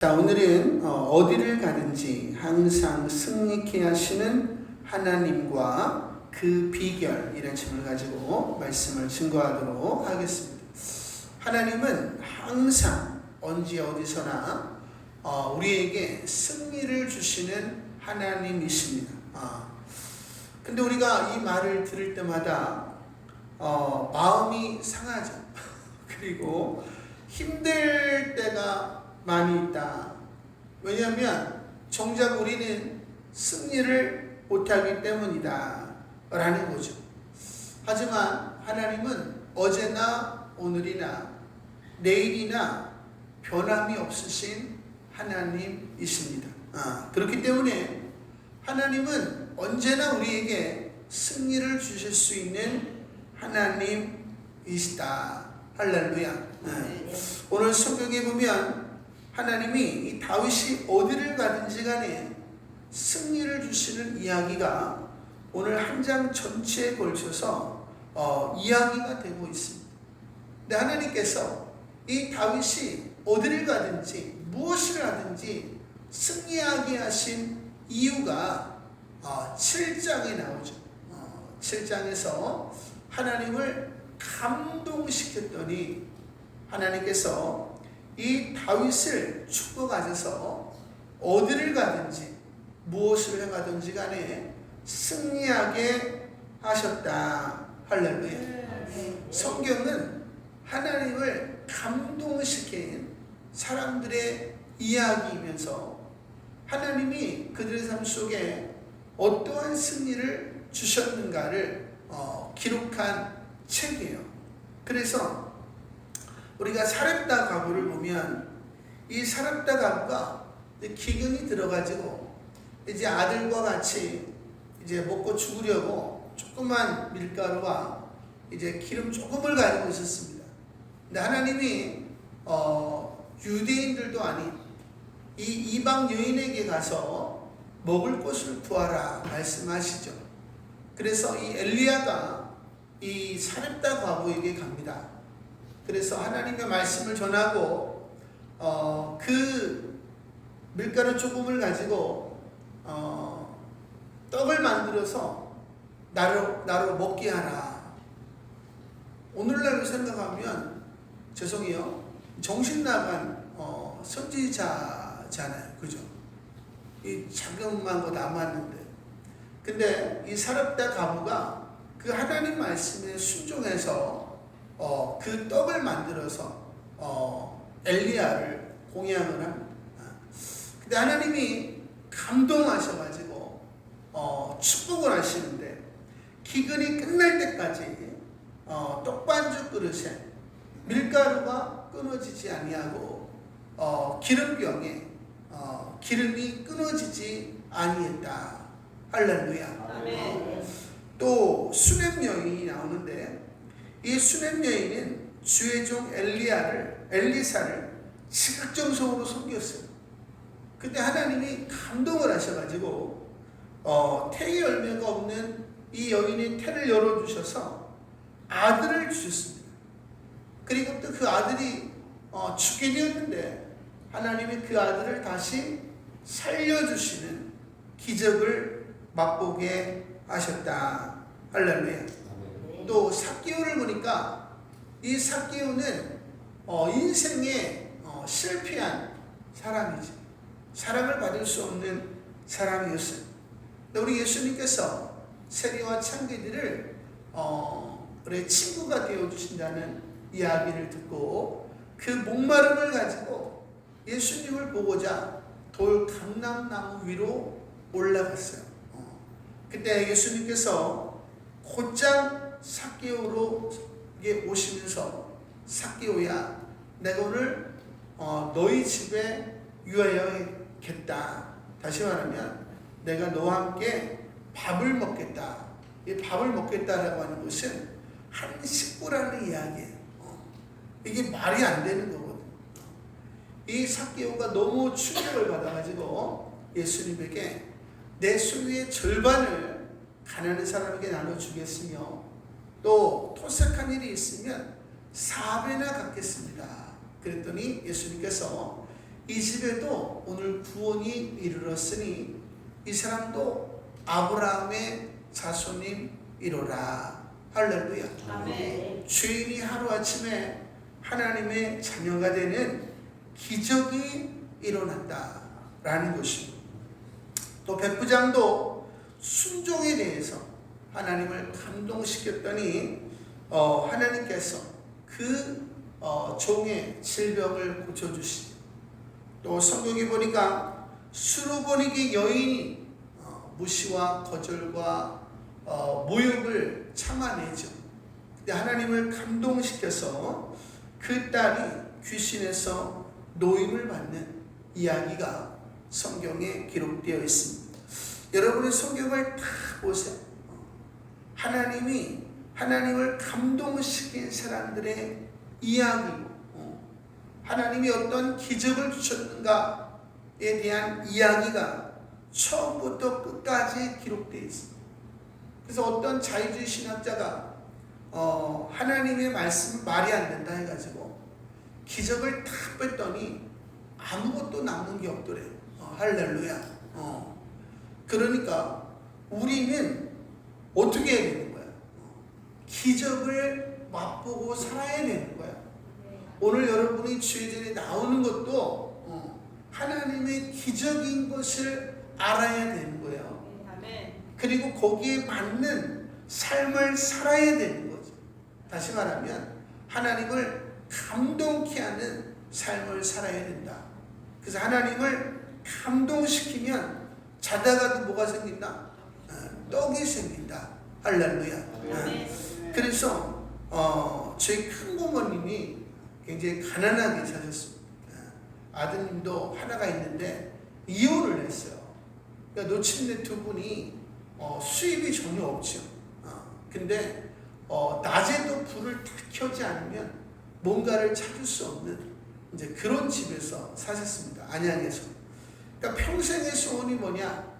자, 오늘은 어디를 가든지 항상 승리케 하시는 하나님과 그 비결, 이런 질문을 가지고 말씀을 증거하도록 하겠습니다. 하나님은 항상 언제 어디서나 우리에게 승리를 주시는 하나님이십니다. 근데 우리가 이 말을 들을 때마다 마음이 상하죠. 그리고 힘들 때가 많이 있다. 왜냐하면 정작 우리는 승리를 못하기 때문이다 라는 거죠. 하지만 하나님은 어제나 오늘이나 내일이나 변함이 없으신 하나님이십니다. 그렇기 때문에 하나님은 언제나 우리에게 승리를 주실 수 있는 하나님이시다. 할렐루야. 오늘 성경에 보면 하나님이 이 다윗이 어디를 가든지 간에 승리를 주시는 이야기가 오늘 한 장 전체에 걸쳐서 이야기가 되고 있습니다. 근데 하나님께서 이 다윗이 어디를 가든지 무엇을 하든지 승리하게 하신 이유가 7장에 나오죠. 7장에서 하나님을 감동시켰더니 하나님께서 이 다윗을 축복하셔서 어디를 가든지 무엇을 행하든지 간에 승리하게 하셨다. 할렐루야. 성경은 하나님을 감동시킨 사람들의 이야기이면서 하나님이 그들의 삶 속에 어떠한 승리를 주셨는가를 기록한 책이에요. 그래서 우리가 사렙다 가부를 보면 이 사렙다 가부가 기근이 들어가지고 이제 아들과 같이 이제 먹고 죽으려고 조그만 밀가루와 이제 기름 조금을 가지고 있었습니다. 근데 하나님이 유대인들도 아닌 이 이방 여인에게 가서 먹을 것을 구하라 말씀하시죠. 그래서 이 엘리야가 이 사렙다 과부에게 갑니다. 그래서 하나님의 말씀을 전하고 그 밀가루 조금을 가지고 떡을 만들어서 나로 먹게 하라. 오늘날로 생각하면 죄송해요, 정신 나간 선지자잖아요. 그죠? 이 자그마한 거 남았는데, 근데 이 사렙다 과부가 그 하나님 말씀에 순종해서 그 떡을 만들어서 엘리야를 공양을 합니다. 근데 하나님이 감동하셔가지고 축복을 하시는데, 기근이 끝날 때까지 떡반죽 그릇에 밀가루가 끊어지지 아니하고 기름병에 기름이 끊어지지 아니했다. 할렐루야. 또 수넴 여인이 나오는데, 이 수넴 여인은 주의 종 엘리사를 지극정성으로 섬겼어요. 근데 하나님이 감동을 하셔가지고 태의 열매가 없는 이 여인의 태를 열어주셔서 아들을 주셨습니다. 그리고 또 그 아들이 죽게 되었는데 하나님이 그 아들을 다시 살려주시는 기적을 맛보게 하셨다. 할렐루야. 또 삭개오를 보니까 이 삭개오는 인생에 실패한 사람이지, 사랑을 받을 수 없는 사람이었어요. 우리 예수님께서 세리와 창기들을 우리 친구가 되어주신다는 이야기를 듣고 그 목마름을 가지고 예수님을 보고자 돌 감람나무 위로 올라갔어요. 그때 예수님께서 곧장 삭개오로 오시면서, 삭개오야, 내가 오늘 너희 집에 유하여겠다. 다시 말하면 내가 너와 함께 밥을 먹겠다. 이 밥을 먹겠다라고 하는 것은 한 식구라는 이야기예요. 이게 말이 안 되는 거거든요. 이 삭개오가 너무 충격을 받아가지고 예수님에게 내 소유의 절반을 가난한 사람에게 나눠주겠으며 또 토색한 일이 있으면 4배나 갚겠습니다. 그랬더니 예수님께서 이 집에도 오늘 구원이 이르렀으니 이 사람도 아브라함의 자손임이로라. 할렐루야. 아멘. 죄인이 하루아침에 하나님의 자녀가 되는 기적이 일어났다라는 것입니다. 또 백부장도 순종에 대해서 하나님을 감동시켰더니 하나님께서 그 종의 질병을 고쳐주시고, 또 성경에 보니까 수르보니게 여인이 무시와 거절과 모욕을 참아내죠. 근데 하나님을 감동시켜서 그 딸이 귀신에서 노임을 받는 이야기가 성경에 기록되어 있습니다. 여러분의 성경을 다 보세요. 하나님을 감동시킨 사람들의 이야기고, 하나님이 어떤 기적을 주셨는가에 대한 이야기가 처음부터 끝까지 기록되어 있습니다. 그래서 어떤 자유주의 신학자가 하나님의 말씀은 말이 안 된다 해가지고 기적을 다 뺐더니 아무것도 남는 게 없더래. 할렐루야. 그러니까 우리는 어떻게 해야 되는 거야? 기적을 맛보고 살아야 되는 거야. 오늘 여러분이 주일에 나오는 것도 하나님의 기적인 것을 알아야 되는 거예요. 그리고 거기에 맞는 삶을 살아야 되는 거죠. 다시 말하면 하나님을 감동케 하는 삶을 살아야 된다. 그래서 하나님을 감동시키면 자다가도 뭐가 생긴다? 떡이 생긴다. 할렐루야. 그래서 저희 큰 고모님이 굉장히 가난하게 사셨습니다. 아드님도 하나가 있는데 이혼을 했어요. 그러니까 노친네 두 분이 수입이 전혀 없죠. 근데 낮에도 불을 다 켜지 않으면 뭔가를 찾을 수 없는 이제 그런 집에서 사셨습니다. 안양에서. 그러니까 평생의 소원이 뭐냐?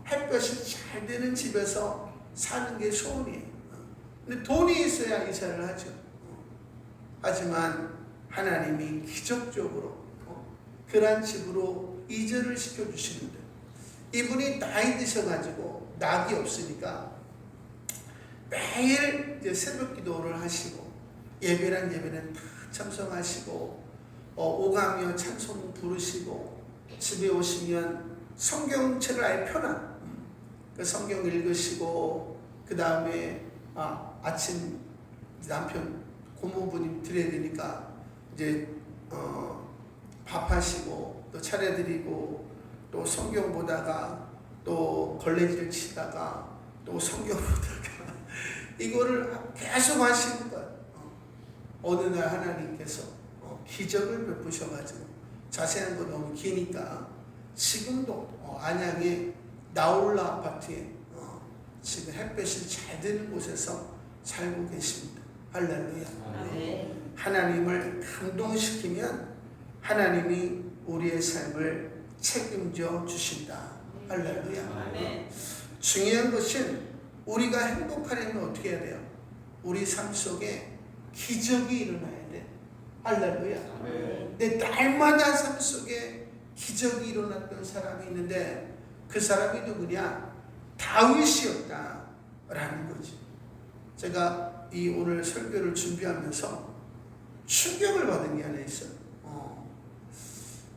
햇볕이 잘 되는 집에서 사는 게 소원이에요. 근데 돈이 있어야 이사를 하죠. 하지만 하나님이 기적적으로 그런 집으로 이전을 시켜주시는데, 이분이 나이 드셔가지고 낙이 없으니까 매일 이제 새벽 기도를 하시고 예배란 예배는 다 참석하시고 오가며 찬송 부르시고 집에 오시면 성경책을 아예 펴놔. 그 성경 읽으시고 그 다음에 아침 남편 고모부님 드려야 되니까 이제 밥하시고 또 차려드리고 또 성경 보다가 또 걸레질 치다가 또 성경 보다가 이거를 계속 하시는 거예요. 어느 날 하나님께서 기적을 베푸셔가지고, 자세한 거 너무 기니까 지금도 안양의 나올라 아파트에 지금 햇볕이 잘 드는 곳에서 살고 계십니다. 할렐루야. 아멘. 하나님을 감동시키면 하나님이 우리의 삶을 책임져 주신다. 할렐루야. 아멘. 중요한 것은 우리가 행복하려면 어떻게 해야 돼요? 우리 삶 속에 기적이 일어나야 돼. 할렐루야. 내 날마다 삶 속에 기적이 일어났던 사람이 있는데 그 사람이 누구냐? 다윗이었다라는 거지. 제가 이 오늘 설교를 준비하면서 충격을 받은 게 하나 있어요.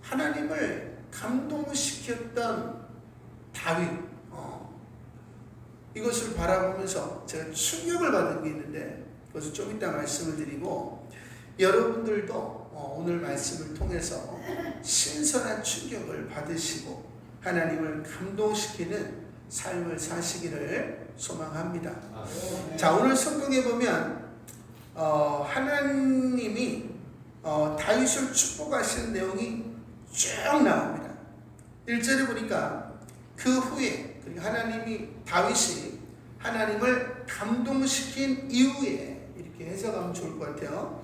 하나님을 감동시켰던 다윗, 이것을 바라보면서 제가 충격을 받은 게 있는데 그것을 좀 이따 말씀을 드리고, 여러분들도 오늘 말씀을 통해서 신선한 충격을 받으시고 하나님을 감동시키는 삶을 사시기를 소망합니다. 자, 오늘 성경에 보면 하나님이 다윗을 축복하시는 내용이 쭉 나옵니다. 1절에 보니까 그 후에, 하나님이 다윗이 하나님을 감동시킨 이후에, 이렇게 해석하면 좋을 것 같아요.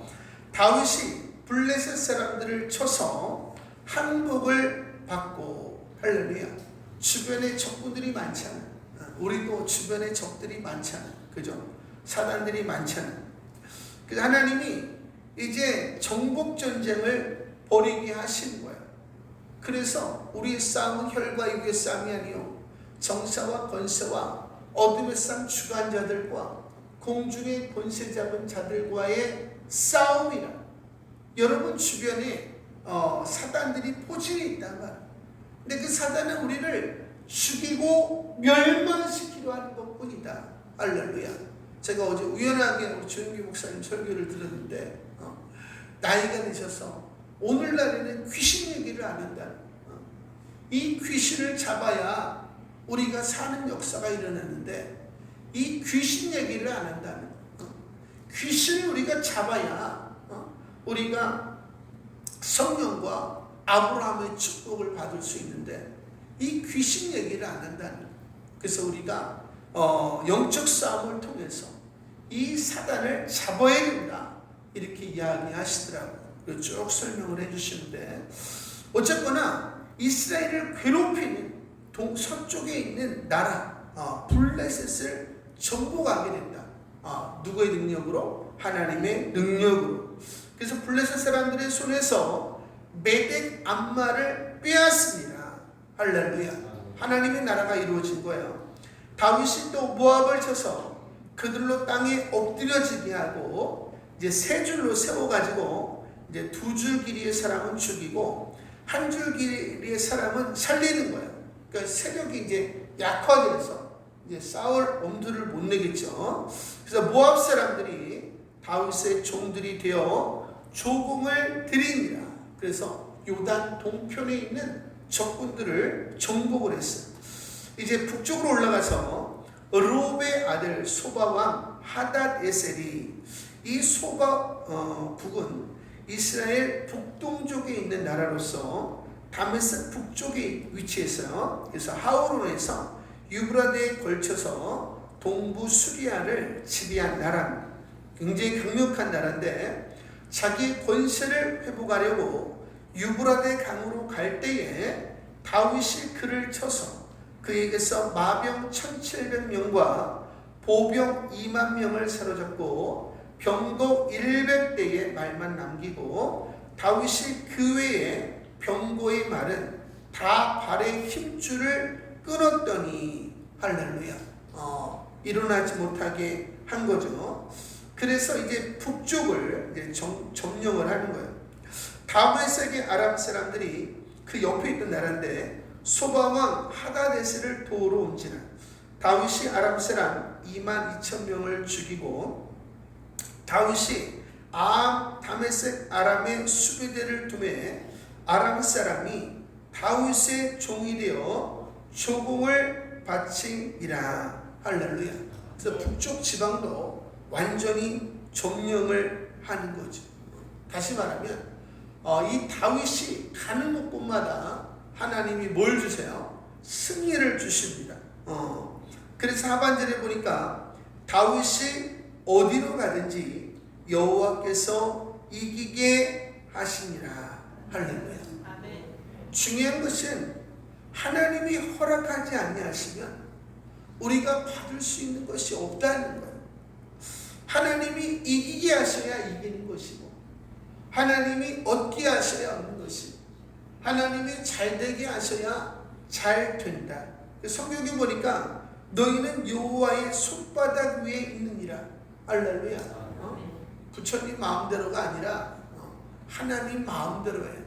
다윗이 블레셋 사람들을 쳐서 항복을 받고, 할렐루야. 주변에 적군들이 많잖아. 우리도 주변에 적들이 많잖아. 그죠? 사단들이 많잖아. 그래서 하나님이 이제 정복 전쟁을 벌이게 하시는 거예요. 그래서 우리의 싸움은 혈과 육의 싸움이 아니요 정사와 권세와 어둠의 싸움 주관 자들과 공중의 권세 잡은 자들과의 싸움이라. 여러분 주변에 사단들이 포진해 있단 말이에요. 근데 그 사단은 우리를 죽이고 멸망시키려 하는 것뿐이다. 할렐루야. 제가 어제 우연하게 우리 조영기 목사님 설교를 들었는데 나이가 드셔서 오늘날에는 귀신 얘기를 안 한다. 이 귀신을 잡아야 우리가 사는 역사가 일어나는데 이 귀신 얘기를 안 한다는 귀신을 우리가 잡아야 우리가 성령과 아브라함의 축복을 받을 수 있는데 이 귀신 얘기를 안 한다는. 그래서 우리가 영적 싸움을 통해서 이 사단을 잡아야 된다 이렇게 이야기하시더라고요. 쭉 설명을 해주시는데 어쨌거나 이스라엘을 괴롭히는 서쪽에 있는 나라 블레셋을 정복하게 된다. 누구의 능력으로? 하나님의 능력으로. 그래서 블레셋 사람들의 손에서 메덱 암마를 빼앗습니다. 할렐루야. 하나님의 나라가 이루어진 거예요. 다윗이 또 모압을 쳐서 그들로 땅에 엎드려지게 하고 이제 세 줄로 세워가지고 이제 두 줄 길이의 사람은 죽이고 한 줄 길이의 사람은 살리는 거예요. 그러니까 세력이 이제 약화가 돼서 이제 싸울 엄두를 못 내겠죠. 그래서 모압 사람들이 다윗의 종들이 되어 조공을 드립니다. 그래서 요단 동편에 있는 적군들을 정복을 했어요. 이제 북쪽으로 올라가서 롭의 아들 소바왕 하닷에셀이 이 소바 북은 이스라엘 북동쪽에 있는 나라로서 다메섹 북쪽에 위치해서 그래서 하오론에서 유브라데에 걸쳐서 동부 수리아를 지배한 나라입니다. 굉장히 강력한 나라인데 자기 권세를 회복하려고 유브라데 강으로 갈 때에 다윗이 그를 쳐서 그에게서 마병 1700명과 보병 2만 명을 사로잡고 병거 100대의 말만 남기고 다윗이 그 외에 병거의 말은 다 발의 힘줄을 끊었더니 할렐루야 일어나지 못하게 한 거죠. 그래서 이제 북쪽을 이제 점령을 하는 거예요. 다메섹의 아람 사람들이 그 옆에 있던 나라인데 소바왕 하다데스를 도우러 온지라 다윗이 아람 사람 2만 2천 명을 죽이고 다윗이 다메섹 아람의 수비대를 두매 아람 사람이 다윗의 종이 되어 조공을 바치니라. 할렐루야. 그래서 북쪽 지방도 완전히 점령을 하는 거죠. 다시 말하면 이 다윗이 가는 곳마다 하나님이 뭘 주세요? 승리를 주십니다. 그래서 하반절에 보니까 다윗이 어디로 가든지 여호와께서 이기게 하시니라. 할렐루야. 아멘. 중요한 것은 하나님이 허락하지 아니하시면 우리가 받을 수 있는 것이 없다는 거예요. 하나님이 이기게 하셔야 이기는 것이고 하나님이 얻게 하셔야 얻는 것이고 하나님이 잘되게 하셔야 잘 된다. 성경에 보니까 너희는 여호와의 손바닥 위에 있느니라. 할렐루야. 부처님 마음대로가 아니라 하나님 마음대로 해요.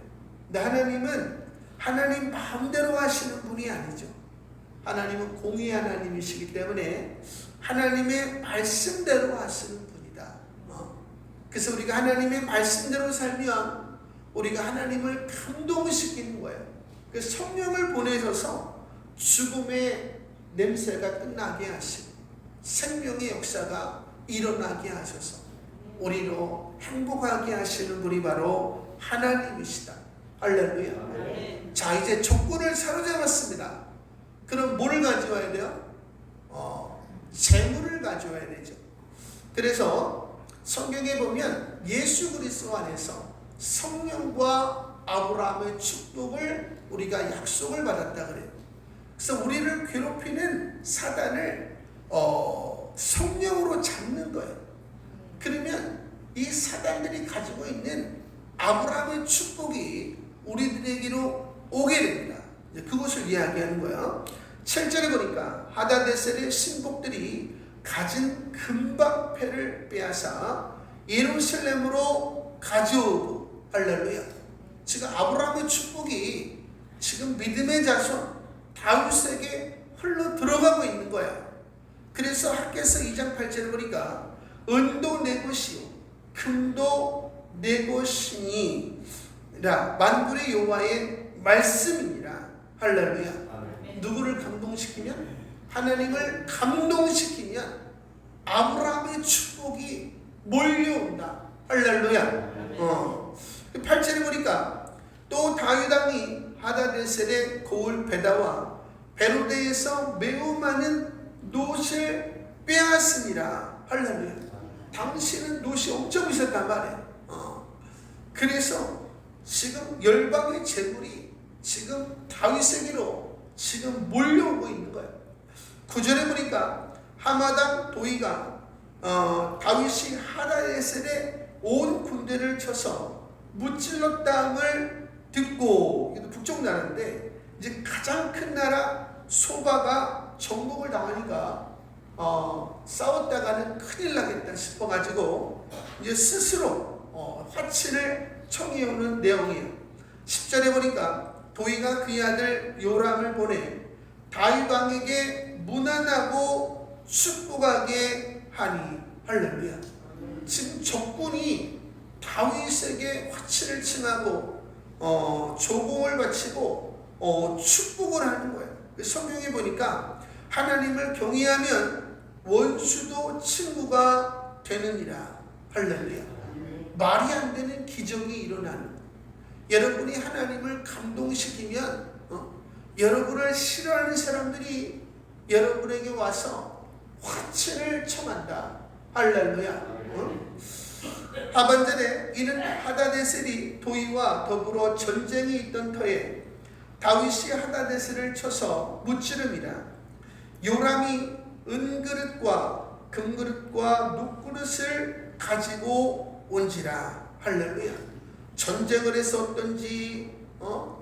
근데 하나님은 하나님 마음대로 하시는 분이 아니죠. 하나님은 공의 하나님이시기 때문에 하나님의 말씀대로 하시는 분이다. 그래서 우리가 하나님의 말씀대로 살면 우리가 하나님을 감동시키는 거예요. 그래서 성령을 보내셔서 죽음의 냄새가 끝나게 하시고 생명의 역사가 일어나게 하셔서 우리로 행복하게 하시는 분이 바로 하나님이시다. 할렐루야. 아멘. 자, 이제 조건을 사로잡았습니다. 그럼 뭘 가져와야 돼요? 재물을 가져와야 되죠. 그래서 성경에 보면 예수 그리스도 안에서 성령과 아브라함의 축복을 우리가 약속을 받았다 그래요. 그래서 우리를 괴롭히는 사단을 성령으로 잡는 거예요. 그러면 이 사단들이 가지고 있는 아브라함의 축복이 우리들에게로 오게 됩니다. 이제 그것을 이야기하는 거예요. 7절에 보니까 하다데셀의 신복들이 가진 금박패를 빼앗아 예루살렘으로 가져오고, 할렐루야. 지금 아브라함의 축복이 지금 믿음의 자손 다윗에게 흘러 들어가고 있는 거야. 그래서 학개서 2장 8절에 보니까 은도 내 것이요 금도 내 것이니라 만군의 여호와의 말씀이니라. 할렐루야. 누구를 감동시키면? 하나님을 감동시키면 아브라함의 축복이 몰려온다. 할렐루야. 8절에 보니까 또 다윗 왕이 하다데셀의 고을 베다와 베로데에서 매우 많은 놋을 빼앗으니라. 할렐루야. 당시는 놋이 엄청 있었단 말이에요. 그래서 지금 열방의 재물이 지금 다윗에게로 지금 몰려오고 있는 거예요. 9절에 보니까 하마당 도이가 다윗이 하다데셀의 온 군대를 쳐서 무찔렀다함을 듣고, 이게 북쪽 나라인데 이제 가장 큰 나라 소바가 정복을 당하니까 싸웠다가는 큰일 나겠다 싶어가지고 이제 스스로 화친을 청해오는 내용이에요. 10절에 보니까 도이가 그의 아들 요람을 보내 다윗 왕에게 문안하고 축복하게 하니. 할렐루야. 지금 적군이 다윗에게 화친을 칭하고 조공을 바치고 축복을 하는 거예요. 성경에 보니까 하나님을 경외하면 원수도 친구가 되느니라. 할렐루야. 말이 안 되는 기적이 일어나는 거예요. 여러분이 하나님을 감동시키면 여러분을 싫어하는 사람들이 여러분에게 와서 화친을 청한다. 할렐루야. 하반절에 이는 하다데셀이 도이와 더불어 전쟁이 있던 터에 다윗이 하다데셀을 쳐서 무찌름이라. 요람이 은그릇과 금그릇과 놋그릇을 가지고 온지라. 할렐루야. 전쟁을 해서 어떤지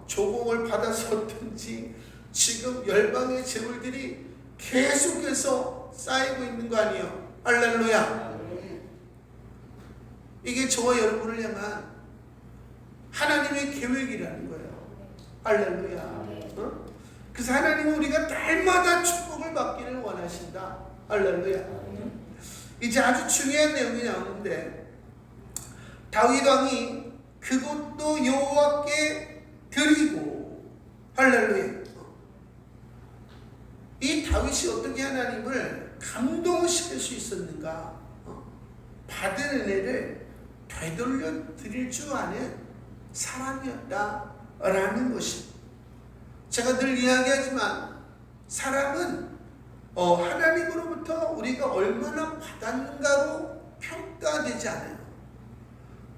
조공을 받아서 어떤지 지금 열방의 재물들이 계속해서 쌓이고 있는 거 아니에요. 할렐루야. 이게 저와 여러분을 향한 하나님의 계획이라는 거예요. 할렐루야. 그래서 하나님은 우리가 날마다 축복을 받기를 원하신다. 할렐루야. 이제 아주 중요한 내용이 나오는데 다윗 왕이 그것도 여호와께 드리고. 할렐루야. 이 다윗이 어떻게 하나님을 감동시킬 수 있었는가? 받은 은혜를 되돌려 드릴 줄 아는 사람이었다라는 것입니다. 제가 늘 이야기하지만 사람은 하나님으로부터 우리가 얼마나 받았는가로 평가되지 않아요.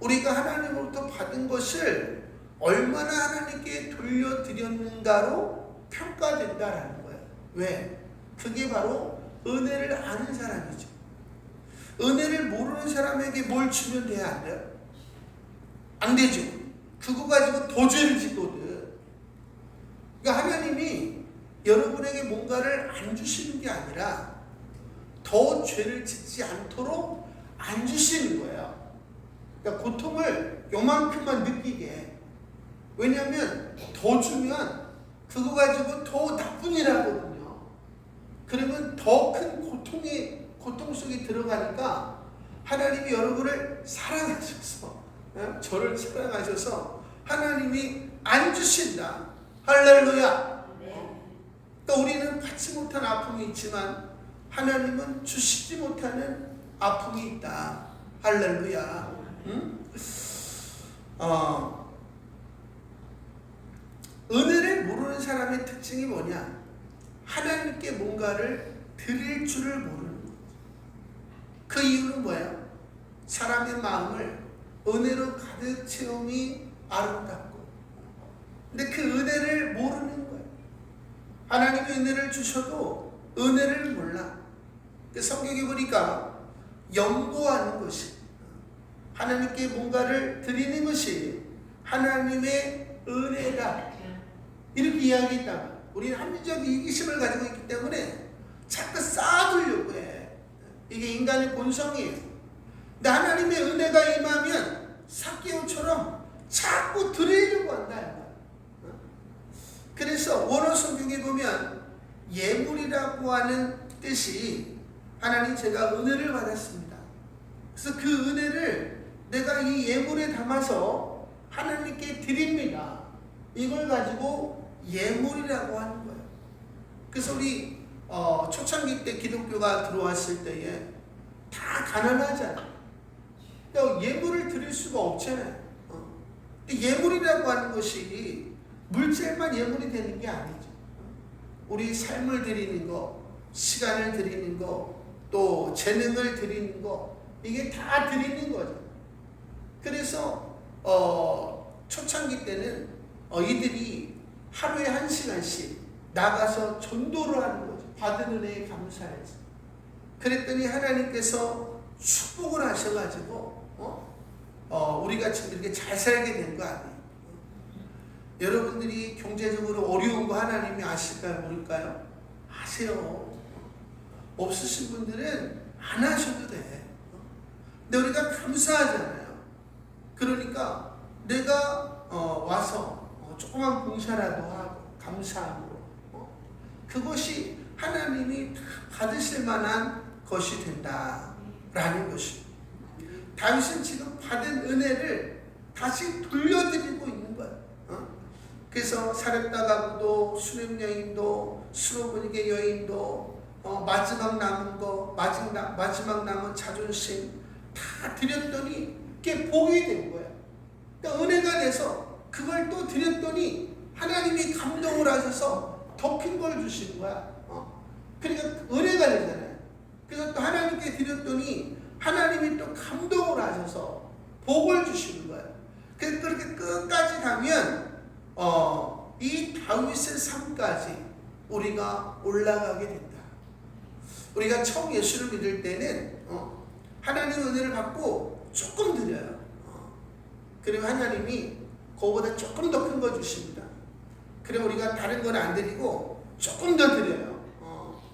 우리가 하나님으로부터 받은 것을 얼마나 하나님께 돌려드렸는가로 평가된다라는 거예요. 왜? 그게 바로 은혜를 아는 사람이죠. 은혜를 모르는 사람에게 뭘 주면 돼야 안 돼요? 안 되죠. 그거 가지고 더 죄를 짓거든. 그러니까 하나님이 여러분에게 뭔가를 안 주시는 게 아니라 더 죄를 짓지 않도록 안 주시는 거예요. 그러니까 고통을 요만큼만 느끼게. 왜냐하면 더 주면 그거 가지고 더 나쁜 일 하거든요. 그러면 더 큰 고통 속에 들어가니까 하나님이 여러분을 사랑하셔서, 저를 사랑하셔서 하나님이 안 주신다. 할렐루야. 또 우리는 받지 못한 아픔이 있지만 하나님은 주시지 못하는 아픔이 있다. 할렐루야. 은혜를 모르는 사람의 특징이 뭐냐? 하나님께 뭔가를 드릴 줄을 모르는 거죠. 그 이유는 뭐예요? 사람의 마음을 은혜로 가득 채움이 아름답고, 근데 그 은혜를 모르는 거예요. 하나님이 은혜를 주셔도 은혜를 몰라. 성경에 보니까 연보하는 것이, 하나님께 뭔가를 드리는 것이 하나님의 은혜다 이렇게 이야기했다가 우리는 합리적 이기심을 가지고 있기 때문에 자꾸 쌓아두려고 해. 이게 인간의 본성이에요. 근데 하나님의 은혜가 임하면 삭개오처럼 자꾸 드리려고 한다. 그래서 원어 성경에 보면 예물이라고 하는 뜻이 하나님 제가 은혜를 받았습니다. 그래서 그 은혜를 내가 이 예물에 담아서 하나님께 드립니다. 이걸 가지고 예물이라고 하는 거예요. 그래서 우리 초창기 때 기독교가 들어왔을 때에 다 가난하잖아요. 그러니까 예물을 드릴 수가 없잖아요. 예물이라고 하는 것이 물질만 예물이 되는 게 아니죠. 우리 삶을 드리는 거, 시간을 드리는 거, 또 재능을 드리는 거, 이게 다 드리는 거죠. 그래서 초창기 때는 이들이 하루에 1시간씩 나가서 전도를 하는 거죠. 받은 은혜에 감사해서. 그랬더니 하나님께서 축복을 하셔가지고 우리가 지금 이렇게 잘 살게 된 거 아니에요. 여러분들이 경제적으로 어려운 거 하나님이 아실까요? 모를까요? 아세요. 없으신 분들은 안 하셔도 돼. 근데 우리가 감사하잖아요. 그러니까 내가 와서 조그만 봉사라도 하고 감사함으로 그것이 하나님이 받으실 만한 것이 된다라는 것입니다. 다윗은 지금 받은 은혜를 다시 돌려드리고 있는 거예요. 그래서 사렙다 가구도 수렘 여인도 수로보니게 여인도 마지막 남은 거 마지막 남은 자존심 다 드렸더니 그게 복이 된 거예요. 그러니까 은혜가 돼서 그걸 또 드렸더니 하나님이 감동을 하셔서 더 큰 걸 주시는 거야. 그러니까 은혜가 되잖아요. 그래서 또 하나님께 드렸더니 하나님이 또 감동을 하셔서 복을 주시는 거예요. 그래서 그렇게 끝까지 가면 이 다윗의 삶까지 우리가 올라가게 된다. 우리가 처음 예수를 믿을 때는 하나님의 은혜를 받고 조금 드려요. 그리고 하나님이 그거보다 조금 더 큰 거 주십니다. 그리고 우리가 다른 건 안 드리고 조금 더 드려요.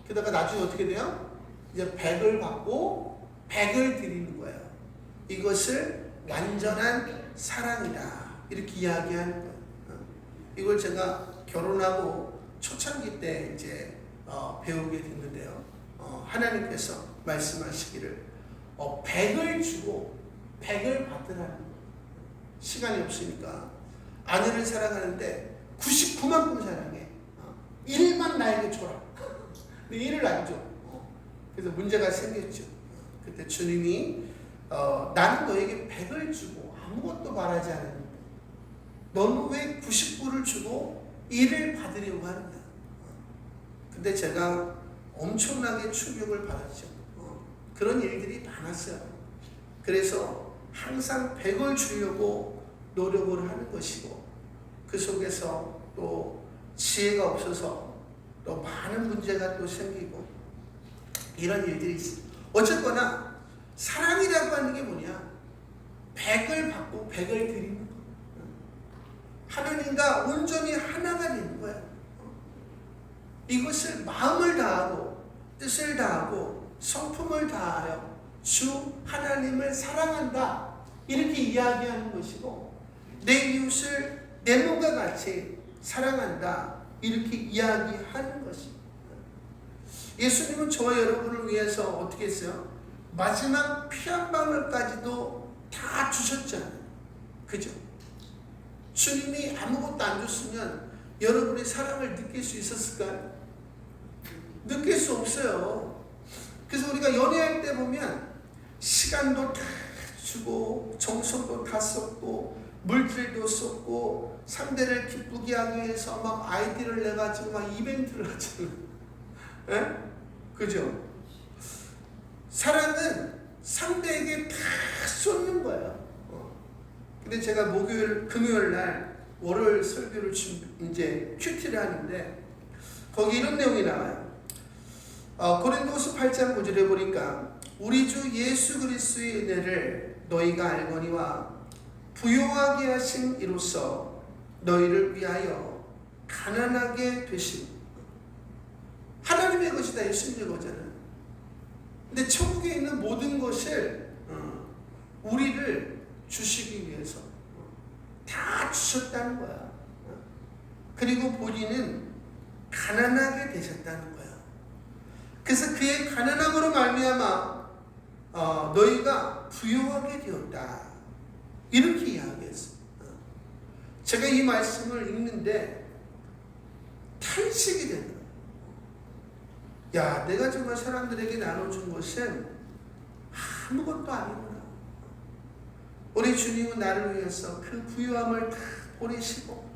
그러다가 나중에 어떻게 돼요? 이제 100을 받고 100을 드리는 거예요. 이것을 완전한 사랑이다. 이렇게 이야기하는 거예요. 이걸 제가 결혼하고 초창기 때 이제 배우게 됐는데요. 하나님께서 말씀하시기를 100을 주고 100을 받으라는 거예요. 시간이 없으니까 아내를 사랑하는데 99만큼 사랑해. 1만 나에게 줘라. 근데 1을 안 줘. 그래서 문제가 생겼죠. 그때 주님이 나는 너에게 100을 주고 아무것도 바라지 않았는데 너는 왜 99를 주고 1을 받으려고 하느냐. 근데 제가 엄청나게 충격을 받았죠. 그런 일들이 많았어요. 그래서 항상 100을 주려고 노력을 하는 것이고 그 속에서 또 지혜가 없어서 또 많은 문제가 또 생기고 이런 일들이 있어요. 어쨌거나 사랑이라고 하는 게 뭐냐? 100을 받고 100을 드리는 거. 하나님과 온전히 하나가 되는 거야. 이것을 마음을 다하고 뜻을 다하고 성품을 다하여 주 하나님을 사랑한다. 이렇게 이야기하는 것이고 내 이웃을 내 몸과 같이 사랑한다. 이렇게 이야기하는 것입니다. 예수님은 저와 여러분을 위해서 어떻게 했어요? 마지막 피 한 방울까지도 다 주셨잖아요. 그죠? 주님이 아무것도 안 줬으면 여러분의 사랑을 느낄 수 있었을까요? 느낄 수 없어요. 그래서 우리가 연애할 때 보면 시간도 다 주고 정성도 다 썼고 물질도 썼고 상대를 기쁘게 하기 위해서 막 아이디를 내가지고 막 이벤트를 하잖아요. 예? 그죠? 사랑은 상대에게 다 쏟는 거예요. 근데 제가 금요일 날 월요일 설교를 이제 큐티를 하는데 거기 이런 내용이 나와요. 고린도후서 8장 9절에 보니까 우리 주 예수 그리스도의 은혜를 너희가 알거니와 부요하게 하신 이로써 너희를 위하여 가난하게 되심. 하나님의 것이다. 예수님의 거잖아요. 근데 천국에 있는 모든 것을 우리를 주시기 위해서 다 주셨다는 거야. 그리고 본인은 가난하게 되셨다는 거야. 그래서 그의 가난함으로 말미암아 너희가 부유하게 되었다. 이렇게 이야기했어. 제가 이 말씀을 읽는데 탄식이 되더라고요. 야, 내가 정말 사람들에게 나눠준 것은 아무것도 아니구나. 우리 주님은 나를 위해서 그 부유함을 다 버리시고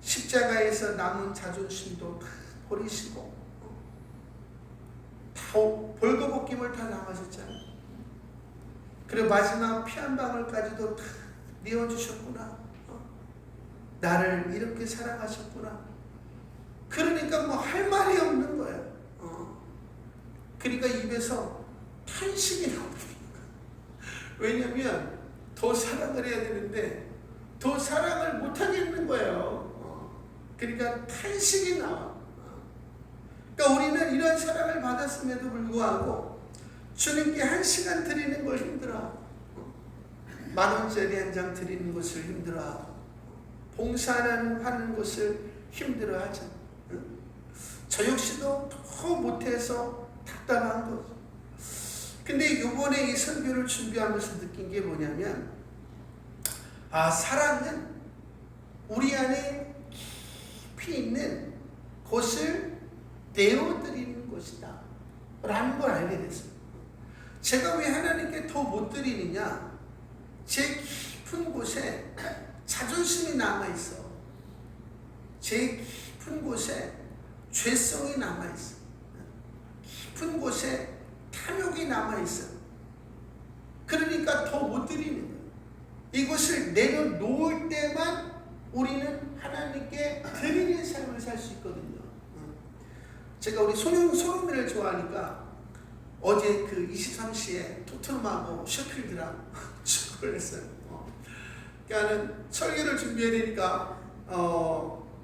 십자가에서 남은 자존심도 다 버리시고 다 벌거벗김을 다 당하셨잖아요. 그리고 마지막 피 한 방울까지도 다 내어주셨구나. 나를 이렇게 사랑하셨구나. 그러니까 뭐 할 말이 없는 거예요. 그러니까 입에서 탄식이 나옵니다. 왜냐하면 더 사랑을 해야 되는데 더 사랑을 못하겠는 거예요. 그러니까 탄식이 나와. 그러니까 우리는 이런 사랑을 받았음에도 불구하고 주님께 1시간 드리는 걸 힘들어. 10,000원짜리 한 장 드리는 것을 힘들어. 봉사하는 것을 힘들어 하죠. 저 역시도 더 못해서 답답한 거죠. 근데 이번에 이 설교를 준비하면서 느낀 게 뭐냐면, 사랑은 우리 안에 깊이 있는 것을 내어드리는 것이다 라는 걸 알게 됐어요. 제가 왜 하나님께 더 못 드리느냐? 제 깊은 곳에 자존심이 남아있어. 제 깊은 곳에 죄성이 남아있어. 깊은 곳에 탐욕이 남아있어. 그러니까 더 못 드리는 거예요. 이것을 내려놓을 때만 우리는 하나님께 드리는 삶을 살 수 있거든요. 제가 우리 손흥민을 좋아하니까 어제 그 23시에 토트넘하고 셰필드랑 축구를 했어요. 그러니까 설교를 준비해야 되니까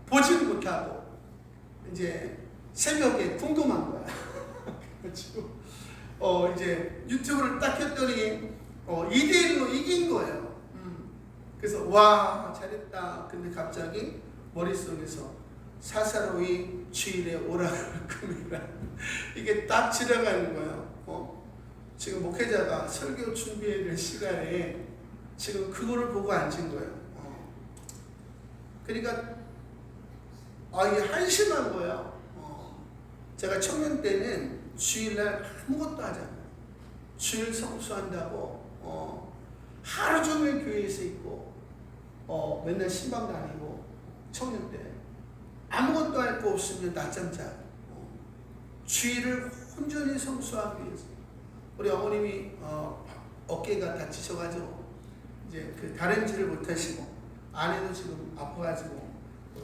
보지는 못하고 이제 새벽에 궁금한 거야. 그래가지고 이제 유튜브를 딱 켰더니 2대1로 이긴 거예요. 그래서 와 잘했다. 근데 갑자기 머릿속에서 사사로이 주일에 오라를 금이라 이게 딱 지나가는 거예요. 지금 목회자가 설교 준비해야 될 시간에 지금 그거를 보고 앉은 거예요. 그러니까 이게 한심한 거예요. 제가 청년 때는 주일날 아무것도 하지 않아요. 주일 성수한다고 하루 종일 교회에서 있고 맨날 신방 다니고 청년 때 아무것도 할 거 없으면 낮잠 자고 주일을 온전히 성수하기 위해서 우리 어머님이 어깨가 다치셔가지고 이제 그 다림질을 못하시고 아내도 지금 아파가지고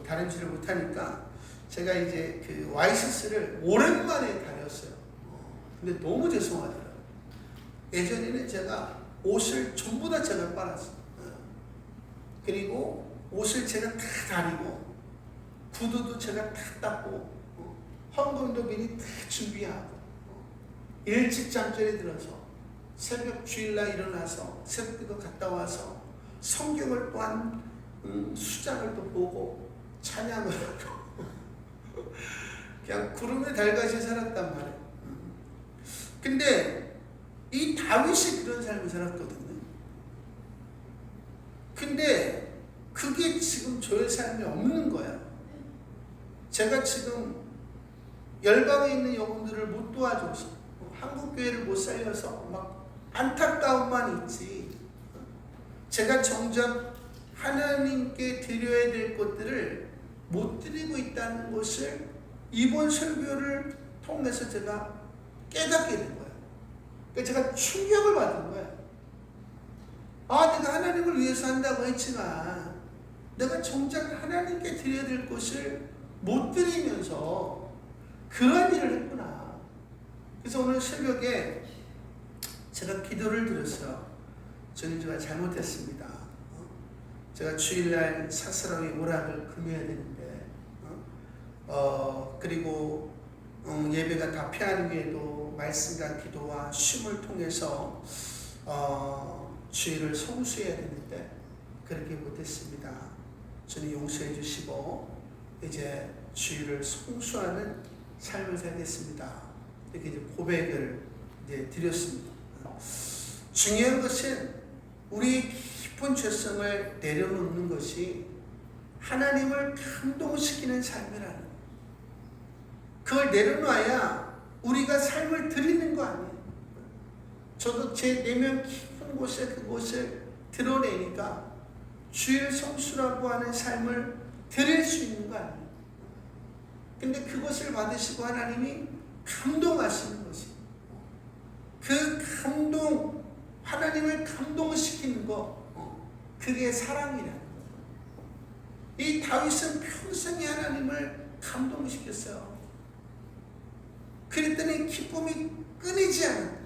다림질을 못하니까 제가 이제 그 와이셔츠를 오랜만에 다녔어요. 근데 너무 죄송하더라고요. 예전에는 제가 옷을 전부 다 제가 빨았어요. 그리고 옷을 제가 다 다리고 구두도 제가 다 닦고 헌금도 미리 다 준비하고 일찍 잠자리에 들어서 새벽 주일날 일어나서 새벽기도 갔다 와서 성경을 또한 수장을 또 보고 찬양을 하고 그냥 구름에 달같이 살았단 말이에요. 근데 이 다윗이 그런 삶을 살았거든요. 근데 그게 지금 저의 삶에 없는 거야. 제가 지금 열방에 있는 영혼들을 못 도와줘서 한국교회를 못 살려서 막 안타까움만 있지, 제가 정작 하나님께 드려야 될 것들을 못 드리고 있다는 것을 이번 설교를 통해서 제가 깨닫게 된 거예요. 그러니까 제가 충격을 받은 거예요. 내가 하나님을 위해서 한다고 했지만 내가 정작 하나님께 드려야 될 것을 못 드리면서 그런 일을 했구나. 그래서 오늘 새벽에 제가 기도를 드렸어요. 주님, 제가 잘못했습니다. 제가 주일날 사스라의 오락을 금해야 되는데 그리고 예배가 다 피하는 후에도 말씀과 기도와 쉼을 통해서 주의를 성수해야 되는데 그렇게 못했습니다. 주님 용서해 주시고 이제 주의를 성수하는 삶을 살겠습니다. 이렇게 이제 고백을 이제 드렸습니다. 중요한 것은 우리의 깊은 죄성을 내려놓는 것이 하나님을 감동시키는 삶이라는 거예요. 그걸 내려놔야 우리가 삶을 드리는 거 아니에요. 저도 제 내면 깊은 곳에 그곳을 드러내니까 주의 성수라고 하는 삶을 드릴 수 있는 거 아니에요. 근데 그것을 받으시고 하나님이 감동하시는 것이 그 감동, 하나님을 감동시키는 거, 그게 사랑이라는 거예요. 이 다윗은 평생에 하나님을 감동시켰어요. 그랬더니 기쁨이 끊이지 않아요.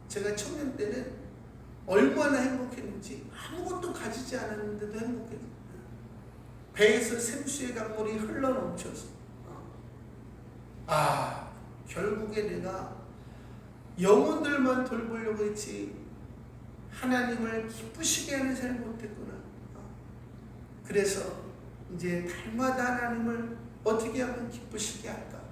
제가 청년 때는 얼마나 행복했는지 아무것도 가지지 않았는데도 행복했어요. 배에서 생수의 강물이 흘러넘쳐서 결국에 내가 영혼들만 돌보려고 했지 하나님을 기쁘시게 하는 삶을 못했구나. 그래서 이제 달마다 하나님을 어떻게 하면 기쁘시게 할까?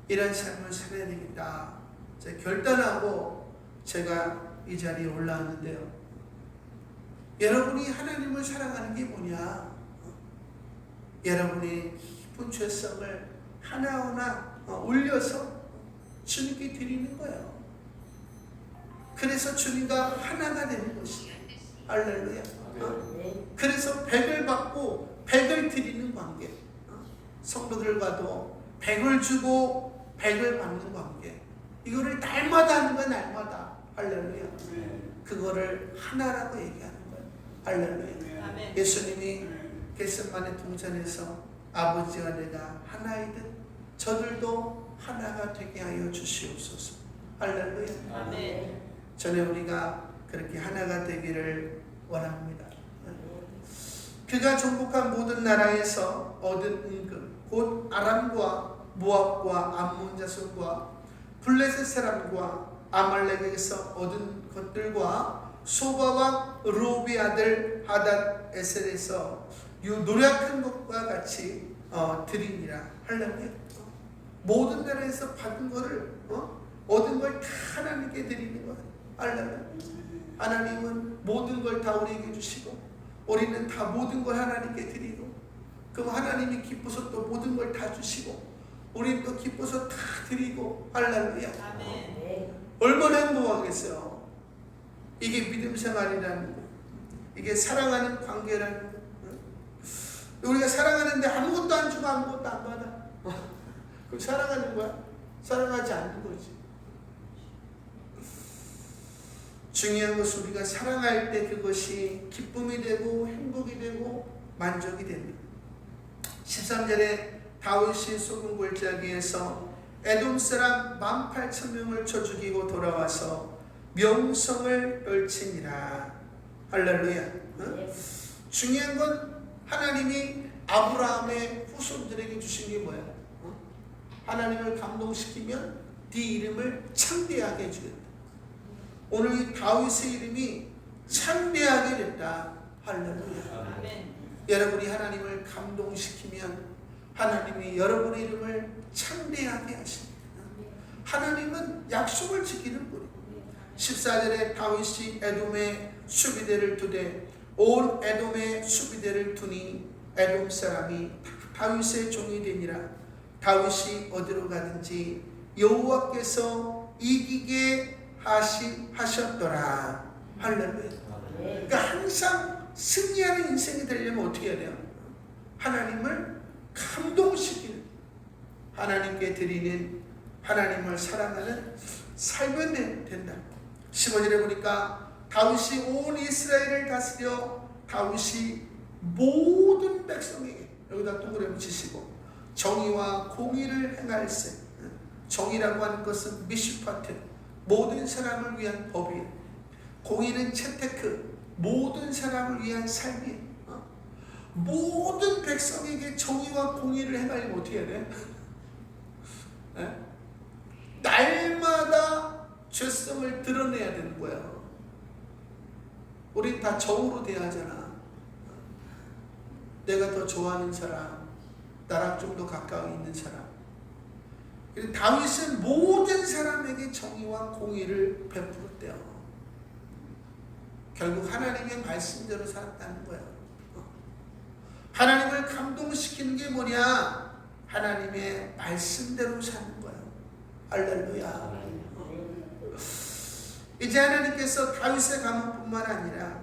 이런 삶을 살아야 되겠다. 제가 결단하고 제가 이 자리에 올라왔는데요. 여러분이 하나님을 사랑하는 게 뭐냐? 여러분의 깊은 죄성을 하나하나 올려서 주님께 드리는 거예요. 그래서 주님과 하나가 되는 것이에요. 할렐루야. 그래서 100을 받고 100을 드리는 관계. 성도들과도 100을 주고 100을 받는 관계. 이거를 날마다 하는 거야, 날마다. 할렐루야. 그거를 하나라고 얘기하는 거예요. 할렐루야. 예수님이 겟세마네 동산에서 아버지와 내가 하나이듯 저들도 하나가 되게 하여 주시옵소서. 할렐루야. 전에 우리가 그렇게 하나가 되기를 원합니다. 그가 정복한 모든 나라에서 얻은 은금 곧 아람과 모압과 암몬 자손과 블레셋 사람과 아말렉에서 얻은 것들과 소바왕 로비 아들 하닷 에셀에서 노력한 것과 같이 드리니라. 할렐루야. 모든 나라에서 받은 것을 얻은 걸 다 하나님께 드리는 거예요. 할렐루야. 하나님은 모든 걸 다 우리에게 주시고 우리는 다 모든 걸 하나님께 드리고 그럼 하나님이 기뻐서 또 모든 걸 다 주시고 우리는 또 기뻐서 다 드리고. 할렐루야. 얼마나 행복하겠어요. 이게 믿음 생활이라는 거. 이게 사랑하는 관계라는 거. 우리가 사랑하는데 아무것도 안 주고 아무것도 안 받아. 그럼 사랑하는 거야? 사랑하지 않는 거지. 중요한 것은 우리가 사랑할 때 그것이 기쁨이 되고 행복이 되고 만족이 됩니다. 13절에 다윗이 소금 골짜기에서 에돔 사람 18,000명을 쳐 죽이고 돌아와서 명성을 떨치니라. 할렐루야. 중요한 건 하나님이 아브라함의 후손들에게 주신 게 뭐야? 하나님을 감동시키면 네 이름을 창대하게 해주겠다. 오늘 이 다윗의 이름이 창대하게 됐다. 할렐루야. 여러분이 하나님을 감동시키면 하나님이 여러분의 이름을 창대하게 하십니다. 하나님은 약속을 지키는 분이고 14절에 다윗이 에돔의 수비대를 두되 온 에돔의 수비대를 두니 에돔 사람이 다윗의 종이 되니라. 다윗이 어디로 가든지 여호와께서 이기게 하셨더라. 할렐루야. 그러니까 항상 승리하는 인생이 되려면 어떻게 해야 돼요? 하나님을 감동시키는, 하나님께 드리는, 하나님을 사랑하는 삶이 된다. 15절에 보니까 다윗이 온 이스라엘을 다스려 다윗이 모든 백성에게, 여기다 동그라미 치시고, 정의와 공의를 행할세. 정의라고 하는 것은 미슈파트, 모든 사람을 위한 법이에요. 공의는 채테크, 모든 사람을 위한 삶이에요. 모든 백성에게 정의와 공의를 행하려면 어떻게 해야 돼? 네? 날마다 죄성을 드러내야 되는 거예요. 우리 다 정으로 돼야 하잖아. 내가 더 좋아하는 사람, 나랑 좀 더 가까이 있는 사람. 다윗은 모든 사람에게 정의와 공의를 베풀었대요. 결국 하나님의 말씀대로 살았다는 거예요. 하나님을 감동시키는 게 뭐냐? 하나님의 말씀대로 사는 거예요. 할렐루야. 이제 하나님께서 다윗의 가문뿐만 아니라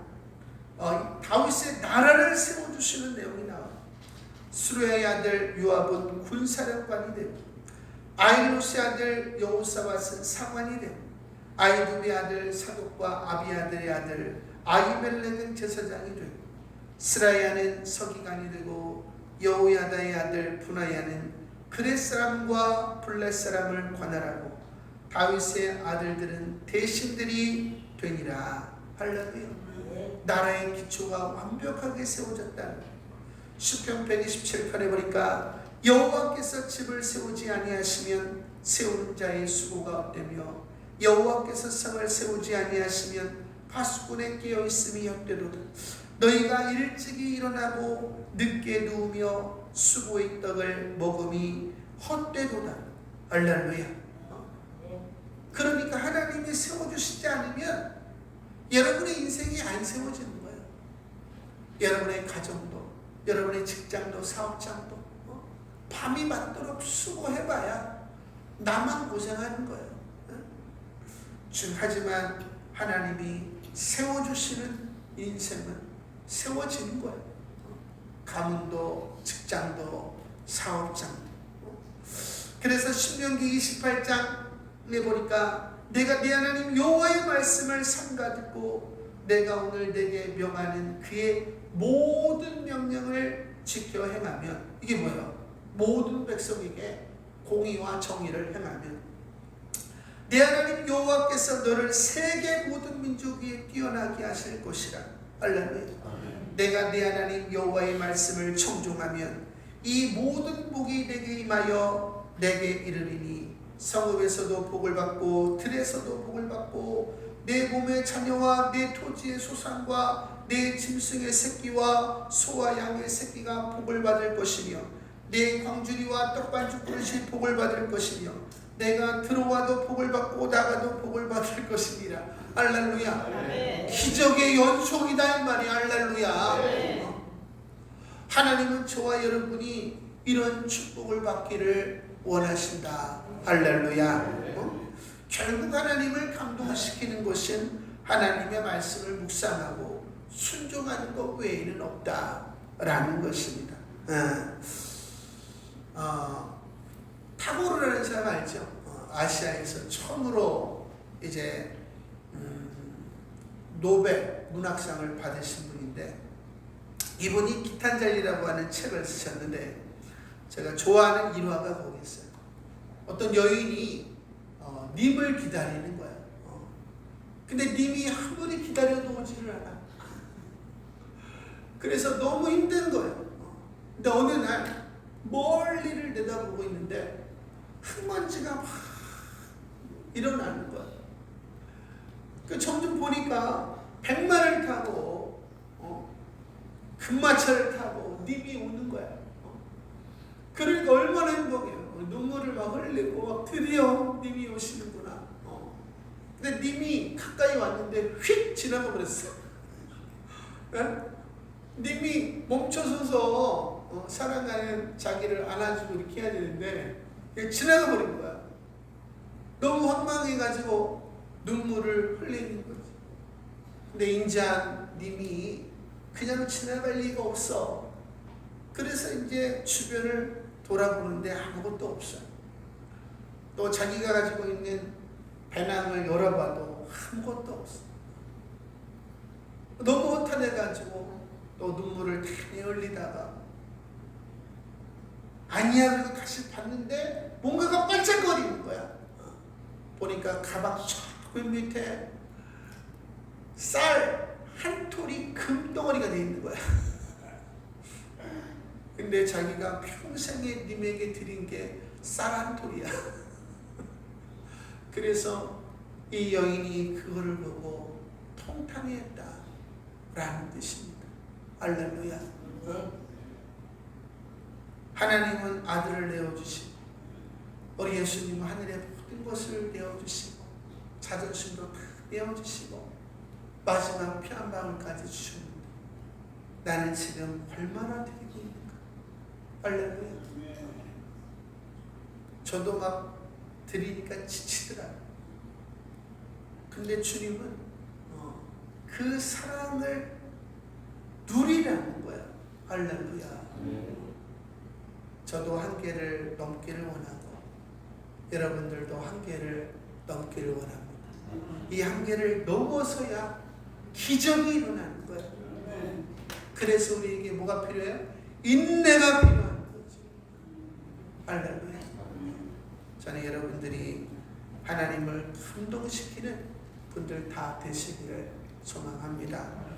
다윗의 나라를 세워주시는 내용이 나와요. 수르야의 아들 요압은 군사령관이 되고, 아히롯의 아들 여호사밧은 상관이 되고, 아히두의 아들 사독과 아비아들의 아들 아히멜렉은 제사장이 되고, 스라야는 서기관이 되고, 여호야다의 아들 분하야는 그렛 사람과 블렛 사람을 관할하고, 다윗의 아들들은 대신들이 되니라. 할렐루야. 나라의 기초가 완벽하게 세워졌다는. 시편 127편에 보니까 여호와께서 집을 세우지 아니하시면 세우는 자의 수고가 없다며, 여호와께서 성을 세우지 아니하시면 파수꾼에 깨어 있음이 헛되도다. 너희가 일찍이 일어나고 늦게 누우며 수고의 떡을 먹음이 헛되도다. 할렐루야. 그러니까 하나님이 세워주시지 않으면 여러분의 인생이 안 세워지는 거예요. 여러분의 가정도, 여러분의 직장도, 사업장도 밤이 맞도록 수고해봐야 나만 고생하는 거예요. 하지만 하나님이 세워주시는 인생은 세워지는 거예요. 가문도, 직장도, 사업장도. 그래서 신명기 28장에 보니까 내가 네 하나님 여호와의 말씀을 삼가 듣고 내가 오늘 내게 명하는 그의 모든 명령을 지켜 행하면, 이게 뭐예요? 모든 백성에게 공의와 정의를 행하면 내 하나님 여호와께서 너를 세계 모든 민족 위에 뛰어나게 하실 것이라. 할렐루야. 내가 내 하나님 여호와의 말씀을 청종하면 이 모든 복이 내게 임하여 내게 이르리니, 성읍에서도 복을 받고 들에서도 복을 받고 내 몸의 자녀와 내 토지의 소산과 내 짐승의 새끼와 소와 양의 새끼가 복을 받을 것이며, 내 광주리와 떡반죽 그릇이 복을 받을 것이며, 내가 들어와도 복을 받고 나가도 복을 받을 것이니라. 할렐루야. 네. 기적의 연속이다 이 말이야. 할렐루야. 네. 하나님은 저와 여러분이 이런 축복을 받기를 원하신다. 할렐루야. 결국 하나님을 감동시키는 것은 하나님의 말씀을 묵상하고 순종하는 것 외에는 없다라는 것입니다. 타고르라는 사람 알죠? 아시아에서 처음으로 이제 노벨 문학상을 받으신 분인데, 이분이 기탄잘리라고 하는 책을 쓰셨는데 제가 좋아하는 일화가 거기 있어요. 어떤 여인이 님을 기다리는 거야. 근데 님이 아무리 기다려도 오지를 않아. 그래서 너무 힘든 거예요. 근데 어느 날 멀리를 내다보고 있는데 흙먼지가 막 일어나는 거야. 그 점점 보니까 백마를 타고 금마차를 타고 님이 오는 거야. 그러니까 얼마나 행복해요. 눈물을 막 흘리고 막 드디어 님이 오시는구나. 근데 님이 가까이 왔는데 휙 지나가 버렸어. 님이 멈춰서서 사랑하는 자기를 안아주고 이렇게 해야 되는데 지나가 버린 거야. 너무 황망해가지고 눈물을 흘리는 거지. 근데 인자한 님이 그냥 지나갈 리가 없어. 그래서 이제 주변을 돌아보는데 아무것도 없어. 또 자기가 가지고 있는 배낭을 열어봐도 아무것도 없어. 너무 허탄해가지고 또 눈물을 많이 흘리다가 아니야 그리고 다시 봤는데 뭔가가 반짝거리는 거야. 보니까 가방 저 밑에 쌀 한 톨이 금덩어리가 돼 있는 거야. 근데 자기가 평생에 님에게 드린 게 쌀 한 톨이야. 그래서 이 여인이 그거를 보고 통탄했다 라는 뜻입니다. 할렐루야. 네. 하나님은 아들을 내어주시고 우리 예수님은 하늘의 모든 것을 내어주시고 자존심도 다 내어주시고 마지막 피 한 방울까지 주셨는데 나는 지금 얼마나 드리고 있는가. 할렐루야. 저도 막 드리니까 지치더라고요. 근데 주님은 그 사랑을 누리라는 거야. 할렐루야. 저도 한계를 넘기를 원하고 여러분들도 한계를 넘기를 원합니다. 이 한계를 넘어서야 기적이 일어나는 거야. 그래서 우리에게 뭐가 필요해요? 인내가 필요한 거지. 할렐루야. 저는 여러분들이 하나님을 감동시키는 분들 다 되시기를 소망합니다.